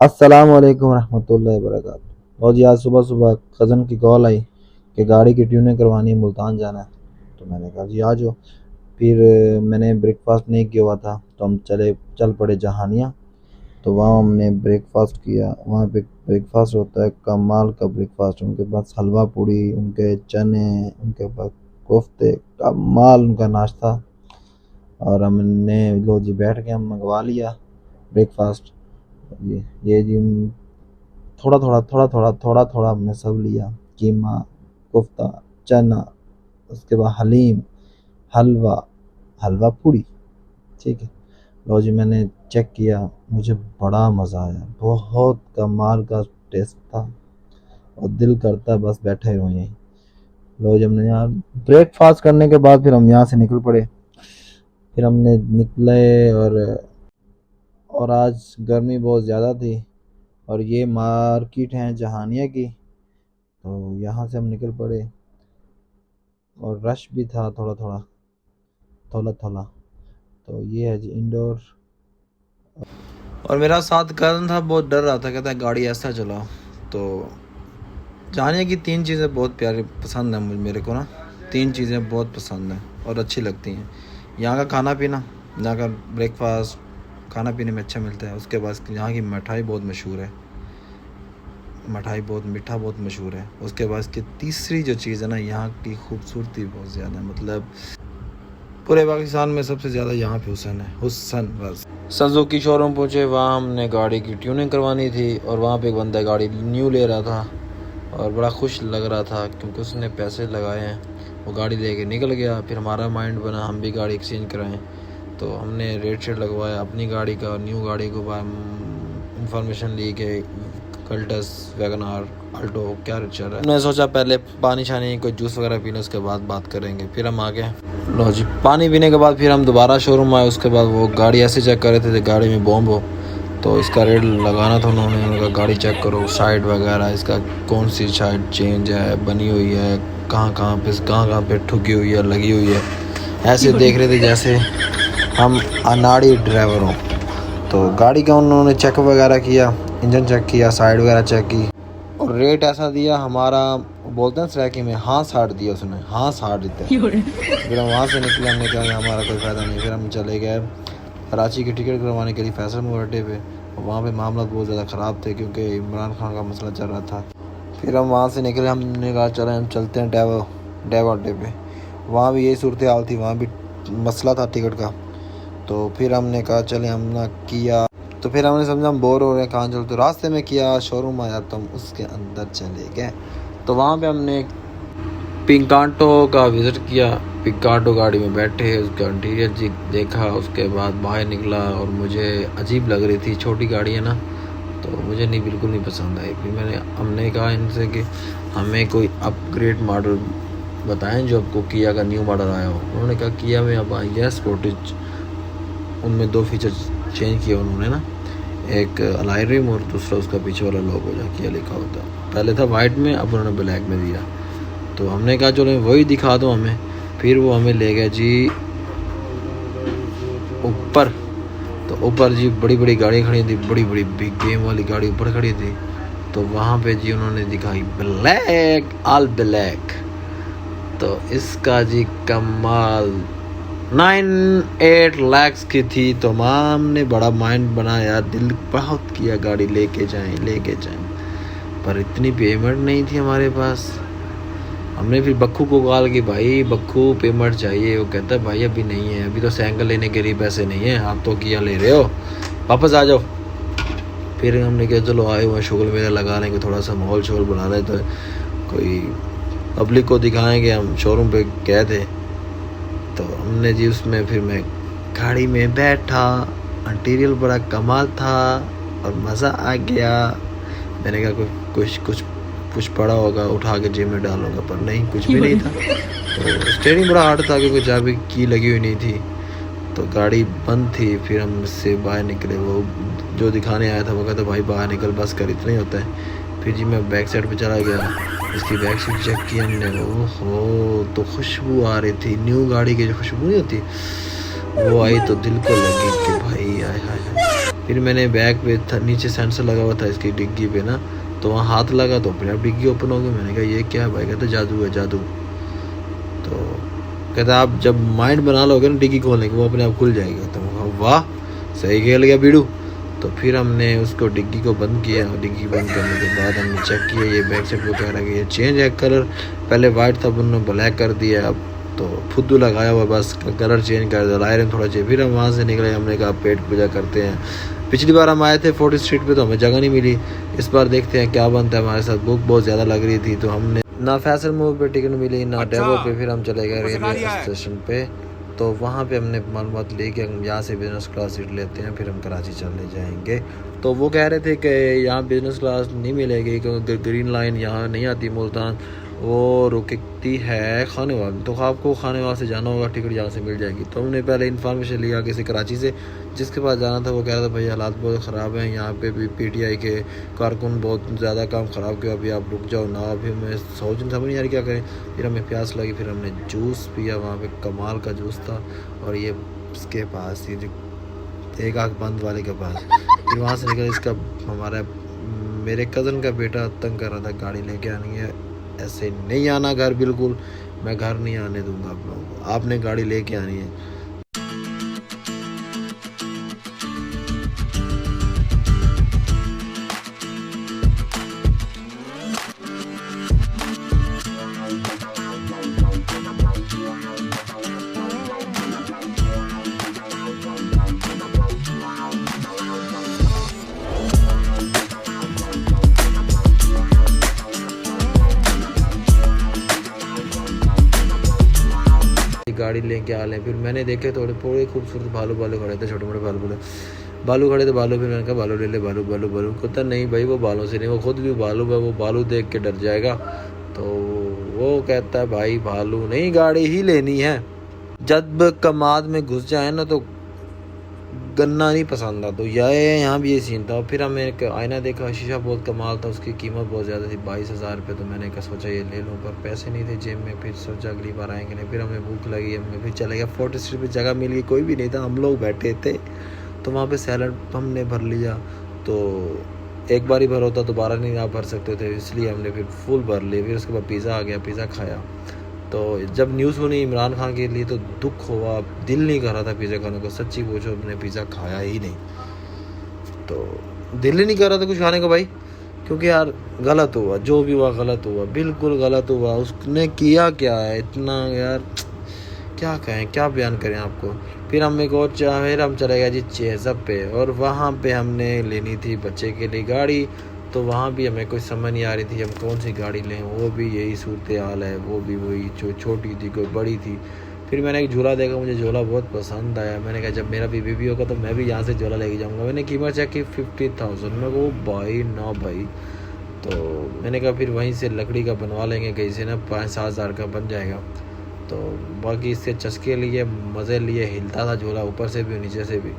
अस्सलाम वालेकुम रहमतुल्लाहि वबरकातुहू। और जी आज सुबह सुबह कज़न की कॉल आई कि गाड़ी की ट्यूनिंग करवानी है, मुल्तान जाना है। तो मैंने कहा जी आ जाओ। फिर मैंने ब्रेकफास्ट नहीं किया हुआ था तो हम चल पड़े जहानिया। तो वहाँ हमने ब्रेकफास्ट किया। वहाँ पे ब्रेकफास्ट होता है कमाल का ब्रेकफास्ट। उनके पास हलवा पूड़ी, उनके चने, उनके पास कोफ्ते, कमाल उनका नाश्ता। और हमने लो जी बैठ के हम मंगवा लिया ब्रेकफास्ट। ये जी थोड़ा थोड़ा हमने सब लिया। कीमा, कोफ्ता, चना, उसके बाद हलीम, हलवा, हलवा पूड़ी। ठीक है। लो जी मैंने चेक किया, मुझे बड़ा मज़ा आया, बहुत कमाल का टेस्ट था। और दिल करता है बस बैठे रहो यहीं। लो जी हमने यहाँ ब्रेकफास्ट करने के बाद फिर हम यहाँ से निकल पड़े। फिर हमने निकले और आज गर्मी बहुत ज़्यादा थी। और ये मार्केट है जहानिया की। तो यहाँ से हम निकल पड़े और रश भी था थोड़ा थोड़ा। तो ये है जी इंडोर। और मेरा साथ कज़न था, बहुत डर रहा था, कहता है गाड़ी ऐसा चलाओ। तो जानिए कि तीन चीज़ें बहुत प्यारी पसंद हैं मेरे को ना। तीन चीज़ें बहुत पसंद हैं और अच्छी लगती हैं। यहाँ का खाना पीना, यहाँ का ब्रेकफास्ट खाना पीने में अच्छा मिलता है। उसके बाद यहाँ की मिठाई बहुत मशहूर है, मिठाई बहुत मीठा बहुत मशहूर है। उसके बाद की तीसरी जो चीज़ है ना, यहाँ की खूबसूरती बहुत ज़्यादा है। मतलब पूरे पाकिस्तान में सबसे ज़्यादा यहाँ पे हुसन है, हुसन बस। सुजुकी शोरूम पहुँचे, वहाँ हमने गाड़ी की ट्यूनिंग करवानी थी। और वहाँ पे एक बंदा गाड़ी न्यू ले रहा था और बड़ा खुश लग रहा था क्योंकि उसने पैसे लगाए हैं। वो गाड़ी लेके निकल गया। फिर हमारा माइंड बना हम भी गाड़ी एक्सचेंज कराएं। तो हमने रेट शेट लगवाया अपनी गाड़ी का, न्यू गाड़ी को इंफॉर्मेशन ली कि कल्टस, वैगनार, अल्टो क्या रेट चल रहा है। हमने सोचा पहले पानी शानी कोई जूस वगैरह पी लें, उसके बाद बात करेंगे। फिर हम आ गए। लो जी पानी पीने के बाद फिर हम दोबारा शोरूम आए। उसके बाद वो गाड़ी ऐसे चेक कर रहे थे गाड़ी में बॉम्ब हो। तो इसका रेट लगाना था उन्होंने। उनका गाड़ी चेक करो, साइड वगैरह इसका कौन सी साइड चेंज है, बनी हुई है, कहाँ पे ठुकी हुई है, लगी हुई है। ऐसे देख रहे थे जैसे हम अनाड़ी ड्राइवर हों। तो गाड़ी का उन्होंने चेक वगैरह किया, इंजन चेक किया, साइड वगैरह चेक की। और रेट ऐसा दिया हमारा, बोलते हैं सराकी में हाँ साठ दिया उसने, हाँ साठ देते हैं। फिर हम वहाँ से निकले, हमने कहा हमारा कोई फ़ायदा नहीं। फिर हम चले गए कराची की टिकट करवाने के लिए फैसल मोड़ अड्डे पे। वहाँ पे मामला बहुत ज़्यादा ख़राब थे क्योंकि इमरान खान का मसला चल रहा था। फिर हम वहाँ से निकले, हमने कहा चले हम चलते हैं डेवो अड्डे पे। वहाँ भी यही सूरत हाल थी, वहाँ भी मसला था टिकट का। तो फिर हमने कहा चले हम ना किया। तो फिर हमने समझा हम बोर हो रहे हैं, कहाँ चलते। तो रास्ते में किया शोरूम आया तो हम उसके अंदर चले गए। तो वहाँ पे हमने पिकांटो का विज़िट किया। पिकांटो गाड़ी में बैठे, उसका इंटीरियर जी देखा। उसके बाद बाहर निकला और मुझे अजीब लग रही थी, छोटी गाड़ी है ना, तो मुझे नहीं बिल्कुल नहीं पसंद आई। फिर हमने कहा इनसे कि हमें कोई अपग्रेड मॉडल बताएं जो आपको किया का न्यू मॉडल आया हो। उन्होंने कहा किया में अब आई है स्पोर्टेज। उनमें दो फीचर चेंज किए उन्होंने ना, एक अलाई रिम और दूसरा उसका पीछे वाला लोगो जो किया लिखा होता। पहले था वाइट में, अब उन्होंने ब्लैक में दिया। तो हमने कहा चलो वही दिखा दो हमें। फिर वो हमें ले गया जी ऊपर। तो ऊपर जी बड़ी बड़ी गाड़ी खड़ी थी, बड़ी बड़ी बिग गेम वाली गाड़ी ऊपर खड़ी थी। तो वहाँ पे जी उन्होंने दिखाई ब्लैक, ऑल ब्लैक। तो इसका जी कमाल 9-8 लाख की थी। तो हमने बड़ा माइंड बनाया, दिल बहुत किया गाड़ी लेके जाएं। पर इतनी पेमेंट नहीं थी हमारे पास। हमने फिर बक्खू को कॉल की, भाई बक्खू पेमेंट चाहिए। वो कहता है भाई अभी नहीं है, अभी तो साइकिल लेने के लिए पैसे नहीं है, आप तो किया ले रहे हो, वापस आ जाओ। फिर हमने कहा चलो आए हुए शुगल मेला लगा लेंगे, थोड़ा सा माहौल शोल बना रहे तो कोई पब्लिक को दिखाएंगे। हम शोरूम पे गए थे। तो हमने जी उसमें फिर मैं गाड़ी में बैठा, इंटीरियर बड़ा कमाल था और मज़ा आ गया। मैंने कहा कुछ पड़ा होगा, उठा के जेब में डालूंगा, पर नहीं, कुछ भी नहीं था। तो स्टीयरिंग बड़ा हार्ड था क्योंकि चाबी की लगी हुई नहीं थी। तो गाड़ी बंद थी। फिर हम उससे बाहर निकले। वो जो दिखाने आया था वो कहता भाई बाहर निकल, बस कर, इतना ही होता है। फिर जी मैं बैक साइड पे चला गया, इसकी बैक सीट चेक की हमने। ओहो, तो खुशबू आ रही थी, न्यू गाड़ी की जो खुशबू नहीं होती वो आई। तो दिल को लगी कि भाई आय हाय हाय, फिर मैंने बैग पे नीचे सेंसर लगा हुआ था इसकी डिग्गी पे ना, तो वहाँ हाथ लगा तो अपने आप डिग्गी ओपन हो गई। मैंने कहा ये क्या है भाई? कहते जादू है जादू। तो कहता आप जब माइंड बना लोगे ना डिग्गी खोलने की, वो अपने आप खुल जाएगी। तो मैं वाह सही खेल गया बीड़ू। तो फिर हमने उसको डिग्गी को बंद किया। डिग्गी बंद करने के बाद हमने चेक किया, ये बैक साइड को कह रहा है कि ये चेंज है कलर, पहले वाइट था उन्होंने ब्लैक कर दिया, अब तो फुद्दू लगाया हुआ बस कलर चेंज कर दिया, आयरन थोड़ा चाहिए। फिर हम वहाँ से निकले, हमने कहा पेट पूजा करते हैं। पिछली बार हम आए थे 40 स्ट्रीट पे तो हमें जगह नहीं मिली, इस बार देखते हैं क्या बनता है हमारे साथ। भूख बहुत ज़्यादा लग रही थी तो हमने ना फैसल मूव पे टिकट मिली ना डेवो पे। फिर हम चले गए रेलवे स्टेशन पे, तो वहाँ पे हमने मालूमात लेके हम यहाँ से बिज़नेस क्लास सीट लेते हैं, फिर हम कराची चले जाएंगे। तो वो कह रहे थे कि यहाँ बिज़नेस क्लास नहीं मिलेगी क्योंकि ग्रीन लाइन यहाँ नहीं आती मुल्तान, वो रुकती है खानेवाल, तो आपको खानेवाल से जाना होगा, टिकट यहाँ से मिल जाएगी। तो हमने पहले इन्फॉर्मेशन लिया किसी कराची से जिसके पास जाना था, वो कह रहा था भाई हालात बहुत ख़राब हैं यहाँ पे भी, PTI के कारकुन बहुत ज़्यादा काम ख़राब किया, अभी आप रुक जाओ ना। फिर मैं समझ नहीं आ रही क्या करें। फिर हमें प्यास लगी, फिर हमने जूस पिया, वहाँ पे कमाल का जूस था। और ये इसके पास ये जो एक आँख बंद वाले के पास, फिर वहाँ से निकल इसका हमारा मेरे कज़न का बेटा तंग कर रहा था गाड़ी लेके आनी है, ऐसे नहीं आना घर, बिल्कुल मैं घर नहीं आने दूंगा आप लोगों को, आपने गाड़ी लेके आनी है। गाड़ी लेके आ लें। फिर मैंने देखे थोड़े खूबसूरत भालू खड़े थे, छोटे मोटे भालू खड़े थे। भालू फिर मैंने कहा भालू ले ले, भालू कहता नहीं भाई वो बालों से नहीं, वो खुद भी भालू है, वो भालू देख के डर जाएगा। तो वो कहता है भाई भालू नहीं गाड़ी ही लेनी है। जब कमाद में घुस जाए ना तो गन्ना नहीं पसंद आता, तो यहाँ भी ये सीन था। फिर हमें एक आईना देखा, शीशा बहुत कमाल था, उसकी कीमत बहुत ज़्यादा थी 22,000 रुपये। तो मैंने कहा सोचा ये ले लूँ, पर पैसे नहीं थे जेब में। फिर सोचा अगली बार आएंगे नहीं। फिर हमें भूख लगी, हमने फिर चले गए 40 स्ट्रीट पर, जगह मिल गई, कोई भी नहीं था, हम लोग बैठे थे। तो वहाँ पर सैलड हमने भर लिया, तो एक बार ही भर होता दोबारा नहीं आप भर सकते थे, इसलिए हमने फिर फुल भर लिया। फिर उसके बाद पिज़्ज़ा आ गया, पिज़्ज़ा खाया। तो जब न्यूज़ सुनी इमरान खान के लिए तो दुख हुआ, दिल नहीं कर रहा था पिज़्ज़ा खाने को, सच्ची पूछो अपने पिज़्ज़ा खाया ही नहीं, तो दिल ही नहीं कर रहा था कुछ खाने को भाई, क्योंकि यार गलत हुआ, जो भी हुआ गलत हुआ, बिल्कुल गलत हुआ। उसने किया क्या है इतना यार, क्या कहें, क्या बयान करें आपको। फिर हम चले गए जी चेज़अप पे, और वहाँ पे हमने लेनी थी बच्चे के लिए गाड़ी। तो वहाँ भी हमें कोई समझ नहीं आ रही थी हम कौन सी गाड़ी लें, वो भी यही सूरत हाल है, वो भी वही जो छोटी थी कोई बड़ी थी। फिर मैंने एक झूला देखा, मुझे झूला बहुत पसंद आया। मैंने कहा जब मेरा बेबी होगा तो मैं भी यहाँ से झूला लेके जाऊँगा। मैंने कीमत चेक की 50,000, मैं वो भाई ना भाई। तो मैंने कहा फिर वहीं से लकड़ी का बनवा लेंगे कहीं से ना, 5-7 हज़ार का बन जाएगा। तो बाकी इससे चस्के लिए मज़े लिए, हिलता था झूला ऊपर से भी नीचे से भी।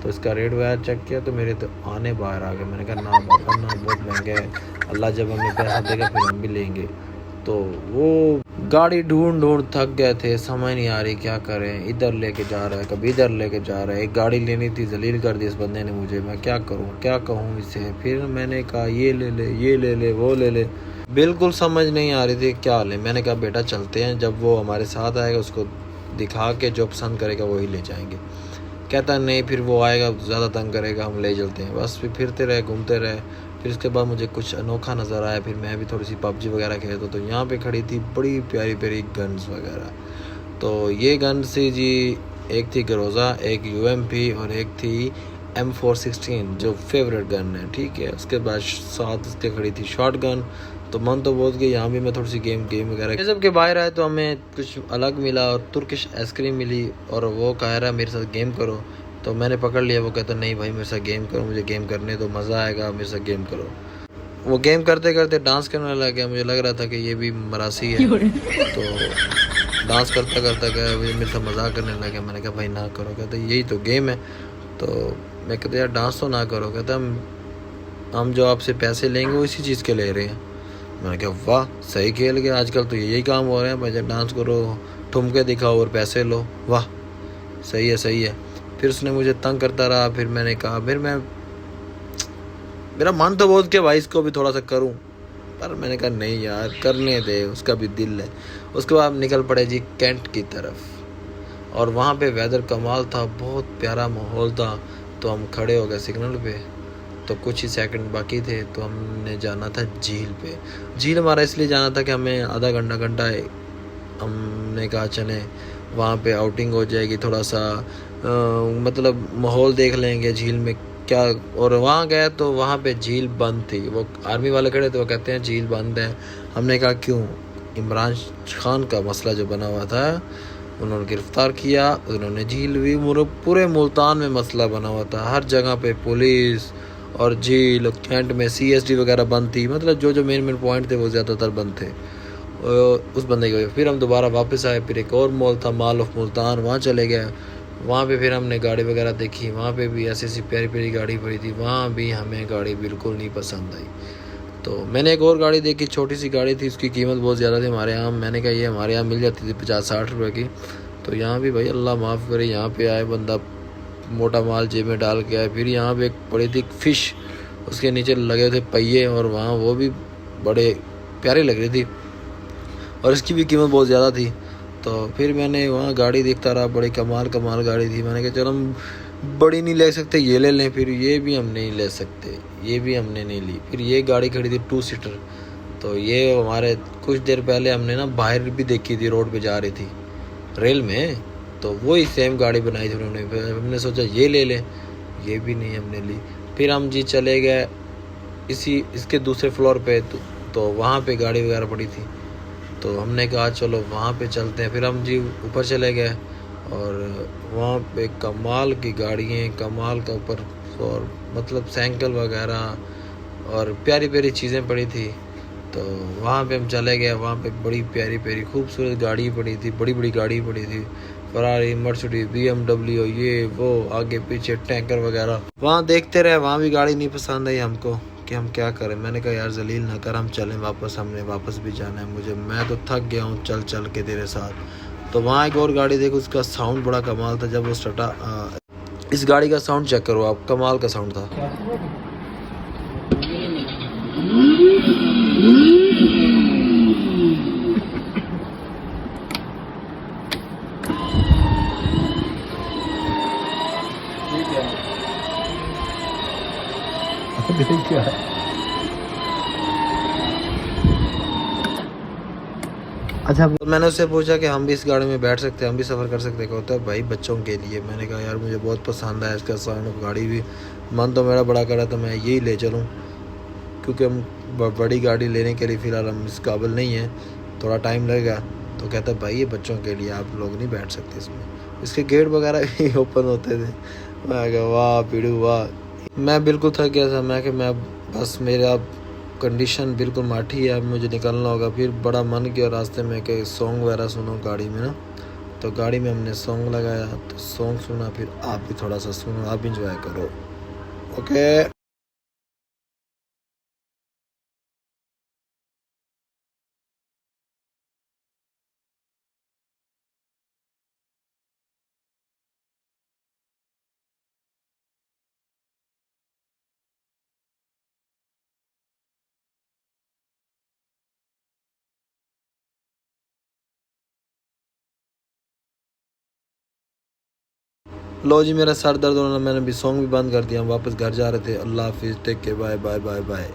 तो इसका रेट वगैरह चेक किया तो मेरे तो आने बाहर आ गए। मैंने कहा ना बाबा ना, बहुत महंगा है, अल्लाह जब हमें पैसा देगा फिर हम भी लेंगे। तो वो गाड़ी ढूंढ थक गए थे, समझ नहीं आ रही क्या करें, इधर लेके जा रहा है कभी इधर लेके जा रहा है। एक गाड़ी लेनी थी, जलील कर दी इस बंदे ने मुझे, मैं क्या करूं क्या कहूं इसे। फिर मैंने कहा ये ले ले वो ले ले, बिल्कुल समझ नहीं आ रही थी क्या ले। मैंने कहा बेटा चलते हैं, जब वो हमारे साथ आएगा उसको दिखा के जो पसंद करेगा वही ले जाएंगे। कहता नहीं, फिर वो आएगा ज़्यादा तंग करेगा, हम ले चलते हैं। बस फिर फिरते रहे घूमते रहे। फिर उसके बाद मुझे कुछ अनोखा नज़र आया, फिर मैं भी थोड़ी सी PUBG वगैरह खेलता। तो यहाँ पे खड़ी थी बड़ी प्यारी प्यारी गन्स वगैरह। तो ये गन थी जी, एक थी गरोज़ा, एक UMP और एक थी M416 जो फेवरेट गन है, ठीक है। उसके बाद साथ उसके खड़ी थी शॉट गन। तो मन तो बहुत गई, यहाँ भी मैं थोड़ी सी गेम वगैरह जब के बाहर आए तो हमें कुछ अलग मिला, और तुर्किश आइसक्रीम मिली, और वो कह रहा मेरे साथ गेम करो। तो मैंने पकड़ लिया, वो कहता नहीं भाई मेरे साथ गेम करो, मुझे गेम करने तो मज़ा आएगा, मेरे साथ गेम करो। वो गेम करते करते डांस करने लग गया, मुझे लग रहा था कि ये भी मरासी है। तो डांस करता गया, मेरे साथ मजाक करने लगा। मैंने कहा भाई ना करो, कहते यही तो गेम है। तो मैं कहता यार डांस तो ना करो, कहता हम जो आपसे पैसे लेंगे वो इसी चीज़ के ले रहे हैं। मैंने कहा वाह सही खेल गया, आजकल तो यही काम हो रहे हैं भाई, डांस करो, ठुमके दिखाओ और पैसे लो, वाह सही है। फिर उसने मुझे तंग करता रहा। फिर मैंने कहा, मेरा मन तो बहुत किया भाई इसको भी थोड़ा सा करूं, पर मैंने कहा नहीं यार, करने दे, उसका भी दिल है। उसके बाद हम निकल पड़े जी कैंट की तरफ, और वहाँ पे वेदर कमाल था, बहुत प्यारा माहौल था। तो हम खड़े हो गए सिग्नल पे, तो कुछ ही सेकंड बाकी थे, तो हमने जाना था झील पे। झील हमारा इसलिए जाना था कि हमें आधा घंटा हमने कहा चलें, वहाँ पे आउटिंग हो जाएगी, थोड़ा सा मतलब माहौल देख लेंगे झील में क्या। और वहाँ गए तो वहाँ पे झील बंद थी, वो आर्मी वाले खड़े थे, वो कहते हैं झील बंद है। हमने कहा क्यों? इमरान खान का मसला जो बना हुआ था, उन्होंने गिरफ्तार किया, उन्होंने झील भी, पूरे मुल्तान में मसला बना हुआ था, हर जगह पे पुलिस और झील। कैंट में CSD वगैरह बंद थी, मतलब जो मेन पॉइंट थे वो ज़्यादातर बंद थे। उस बंदे के फिर हम दोबारा वापस आए, फिर एक और मॉल था मॉल ऑफ मुल्तान, वहाँ चले गए। वहाँ पे फिर हमने गाड़ी वगैरह देखी, वहाँ पे भी ऐसी प्यारी प्यारी गाड़ी पड़ी थी, वहाँ भी हमें गाड़ी बिल्कुल नहीं पसंद आई। तो मैंने एक और गाड़ी देखी, छोटी सी गाड़ी थी, उसकी कीमत बहुत ज़्यादा थी हमारे यहाँ। मैंने कहा ये हमारे यहाँ मिल जाती थी 50-60 रुपये की। तो यहाँ भी भाई अल्लाह माफ़ करे, यहाँ पे आए बंदा मोटा माल जेब में डाल के आए। फिर यहाँ पे एक बड़ी थी फिश, उसके नीचे लगे थे पहिए, और वहाँ वो भी बड़े प्यारी लग रही थी, और इसकी भी कीमत बहुत ज़्यादा थी। तो फिर मैंने वहाँ गाड़ी देखता रहा, बड़ी कमाल गाड़ी थी। मैंने कहा चलो हम बड़ी नहीं ले सकते, ये ले लें। फिर ये भी हम नहीं ले सकते, ये भी हमने नहीं ली। फिर ये गाड़ी खड़ी थी 2 सीटर, तो ये हमारे कुछ देर पहले हमने ना बाहर भी देखी थी, रोड पे जा रही थी रेल में, तो वही सेम गाड़ी बनाई थी उन्होंने। फिर हमने सोचा ये ले लें, ये भी नहीं हमने ली। फिर हम जी चले गए इसके दूसरे फ्लोर पे, तो वहाँ पे गाड़ी वगैरह पड़ी थी, तो हमने कहा चलो वहाँ पे चलते हैं। फिर हम जी ऊपर चले गए, और वहाँ पे कमाल की गाड़ियाँ, कमाल का ऊपर, और मतलब साइकिल वगैरह और प्यारी प्यारी चीज़ें पड़ी थी। तो वहाँ पे हम चले गए, वहाँ पे बड़ी प्यारी प्यारी खूबसूरत गाड़ी पड़ी थी, बड़ी बड़ी गाड़ी पड़ी थी, फरारी, मर्सिडीज, BMW, ये वो, आगे पीछे टैंकर वगैरह। वहाँ देखते रहे, वहाँ भी गाड़ी नहीं पसंद आई हमको, कि हम क्या करें। मैंने कहा यार जलील ना कर, हम चलें वापस, हमने वापस भी जाना है, मैं तो थक गया हूँ चल चल के तेरे साथ। तो वहाँ एक और गाड़ी देखो, उसका साउंड बड़ा कमाल था जब वो स्टार्टा। इस गाड़ी का साउंड चेक करो आप, कमाल का साउंड था। क्या अच्छा, तो मैंने उससे पूछा कि हम भी इस गाड़ी में बैठ सकते हैं, हम भी सफ़र कर सकते हैं। कहता है भाई बच्चों के लिए। मैंने कहा यार मुझे बहुत पसंद है इसका साउंड, गाड़ी भी, मन तो मेरा बड़ा करा तो मैं यही ले चलूँ, क्योंकि हम बड़ी गाड़ी लेने के लिए फ़िलहाल हम इस काबिल नहीं हैं, थोड़ा टाइम लगेगा। तो कहता है भाई ये बच्चों के लिए, आप लोग नहीं बैठ सकते इसमें, इसके गेट वगैरह भी ओपन होते थे। मैं कहा वाह पीड़ू वाह। मैं बिल्कुल थक गया था, मैं बस मेरा कंडीशन बिल्कुल माठी है, मुझे निकलना होगा। फिर बड़ा मन किया रास्ते में कि सॉन्ग वगैरह सुनो गाड़ी में ना, तो गाड़ी में हमने सॉन्ग लगाया, तो सॉन्ग सुना। फिर आप भी थोड़ा सा सुनो, आप इंजॉय करो। ओके। लो जी, मेरा सर दर्द होना, मैंने भी सॉन्ग भी बंद कर दिया, हम वापस घर जा रहे थे। अल्लाह हाफिज़, टेक के, बाय बाय बाय बाय।